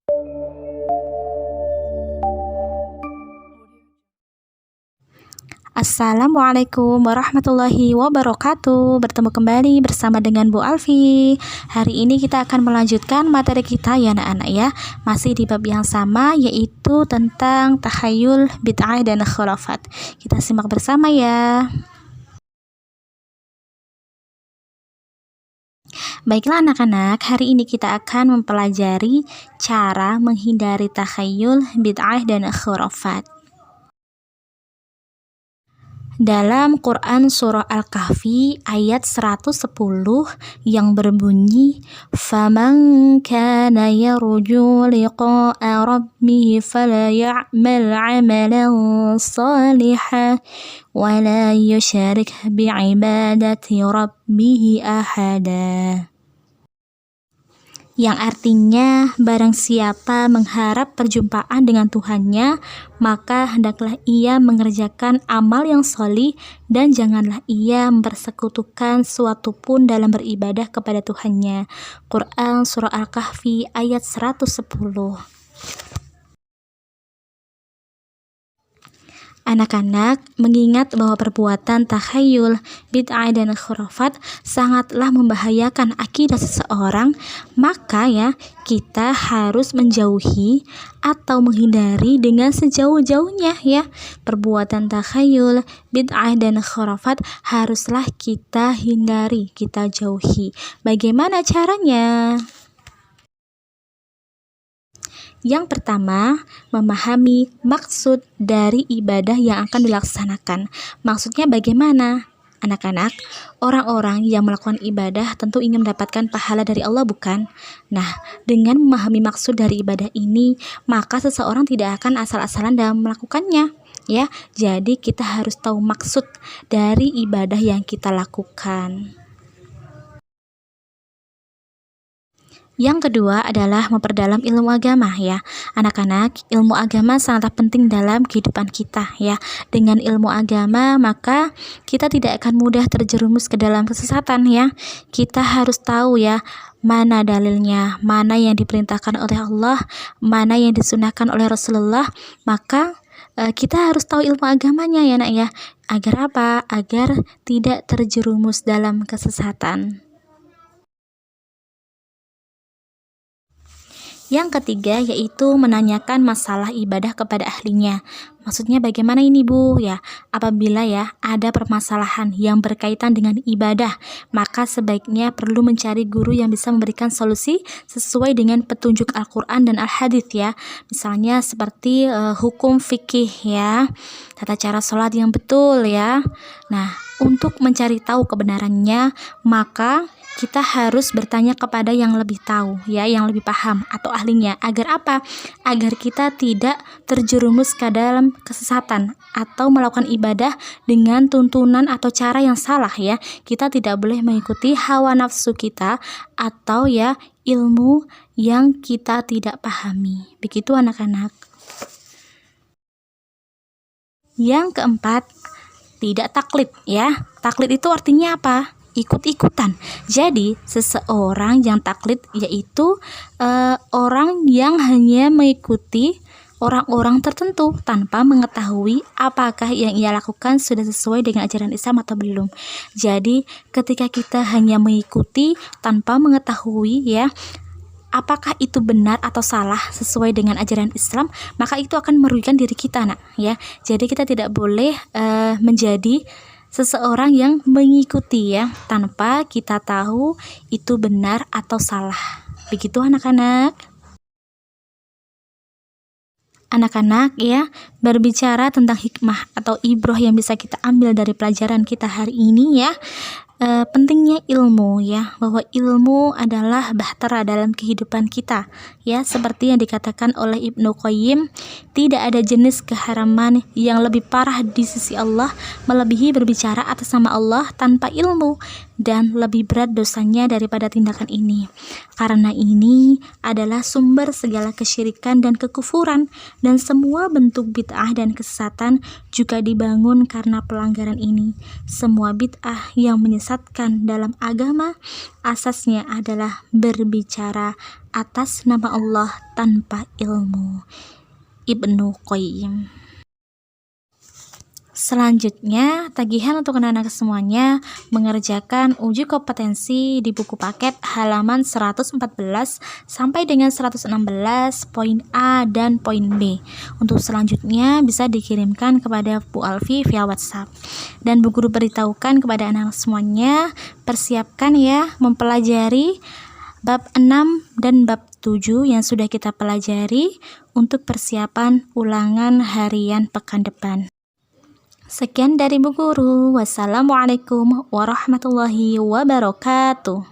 Assalamualaikum warahmatullahi wabarakatuh. Bertemu kembali bersama dengan Bu Alfi. Hari ini kita akan melanjutkan materi kita ya anak-anak ya. Masih di bab yang sama, yaitu tentang takhayul, bid'ah dan khurafat. Kita simak bersama ya. Baiklah anak-anak, hari ini kita akan mempelajari cara menghindari takhayul, bid'ah dan khurafat. Dalam Quran Surah Al-Kahfi ayat 110 yang berbunyi, "Faman kana yarju liqa'a rabbih fala ya'mal 'amalan shalihan wa la yusyrik bi'ibadati rabbih ahada." Yang artinya, barang siapa mengharap perjumpaan dengan Tuhannya, maka hendaklah ia mengerjakan amal yang sholih dan janganlah ia mempersekutukan suatu pun dalam beribadah kepada Tuhannya. Quran Surah Al-Kahfi ayat 110. Anak-anak, mengingat bahwa perbuatan takhayul, bid'ah dan khurafat sangatlah membahayakan akidah seseorang, maka ya kita harus menjauhi atau menghindari dengan sejauh-jauhnya ya. Perbuatan takhayul, bid'ah dan khurafat haruslah kita hindari, kita jauhi. Bagaimana caranya? Yang pertama, memahami maksud dari ibadah yang akan dilaksanakan. Maksudnya bagaimana? Anak-anak, orang-orang yang melakukan ibadah tentu ingin mendapatkan pahala dari Allah, bukan? Nah, dengan memahami maksud dari ibadah ini, maka seseorang tidak akan asal-asalan dalam melakukannya. Ya, jadi kita harus tahu maksud dari ibadah yang kita lakukan. Yang kedua adalah memperdalam ilmu agama ya. Anak-anak, ilmu agama sangatlah penting dalam kehidupan kita ya. Dengan ilmu agama maka kita tidak akan mudah terjerumus ke dalam kesesatan ya. Kita harus tahu ya, mana dalilnya, mana yang diperintahkan oleh Allah, mana yang disunahkan oleh Rasulullah. Maka kita harus tahu ilmu agamanya ya nak ya. Agar apa? Agar tidak terjerumus dalam kesesatan. Yang ketiga yaitu menanyakan masalah ibadah kepada ahlinya. Maksudnya bagaimana ini Bu? Ya, apabila ya ada permasalahan yang berkaitan dengan ibadah, maka sebaiknya perlu mencari guru yang bisa memberikan solusi sesuai dengan petunjuk Al-Quran dan Al-Hadits ya. Misalnya seperti hukum fikih ya, tata cara sholat yang betul ya. Nah, untuk mencari tahu kebenarannya, maka kita harus bertanya kepada yang lebih tahu ya, yang lebih paham atau ahlinya. Agar apa? Agar kita tidak terjerumus ke dalam kesesatan atau melakukan ibadah dengan tuntunan atau cara yang salah ya. Kita tidak boleh mengikuti hawa nafsu kita atau ya ilmu yang kita tidak pahami. Begitu anak-anak. Yang keempat, tidak taklid ya. Taklid itu artinya apa? Ikut-ikutan. Jadi seseorang yang taklid yaitu orang yang hanya mengikuti orang-orang tertentu tanpa mengetahui apakah yang ia lakukan sudah sesuai dengan ajaran Islam atau belum. Jadi ketika kita hanya mengikuti tanpa mengetahui ya apakah itu benar atau salah sesuai dengan ajaran Islam, maka itu akan merugikan diri kita nak ya. Jadi kita tidak boleh menjadi seseorang yang mengikuti ya tanpa kita tahu itu benar atau salah. Begitu anak-anak. Anak-anak ya, berbicara tentang hikmah atau ibroh yang bisa kita ambil dari pelajaran kita hari ini ya. Pentingnya ilmu ya, bahwa ilmu adalah bahtera dalam kehidupan kita ya, seperti yang dikatakan oleh Ibnu Qayyim, tidak ada jenis keharaman yang lebih parah di sisi Allah melebihi berbicara atas nama Allah tanpa ilmu. dan lebih berat dosanya daripada tindakan ini. Karena ini adalah sumber segala kesyirikan dan kekufuran, dan semua bentuk bid'ah dan kesesatan juga dibangun karena pelanggaran ini. Semua bid'ah yang menyesatkan dalam agama asasnya adalah berbicara atas nama Allah tanpa ilmu. Ibnu Qayyim. Selanjutnya, tagihan untuk anak-anak semuanya mengerjakan uji kompetensi di buku paket halaman 114 sampai dengan 116 poin A dan poin B. Untuk selanjutnya bisa dikirimkan kepada Bu Alfi via WhatsApp. Dan Bu Guru beritahukan kepada anak-anak semuanya, persiapkan ya mempelajari bab 6 dan bab 7 yang sudah kita pelajari untuk persiapan ulangan harian pekan depan. Sekian dari Bu Guru. Wassalamualaikum warahmatullahi wabarakatuh.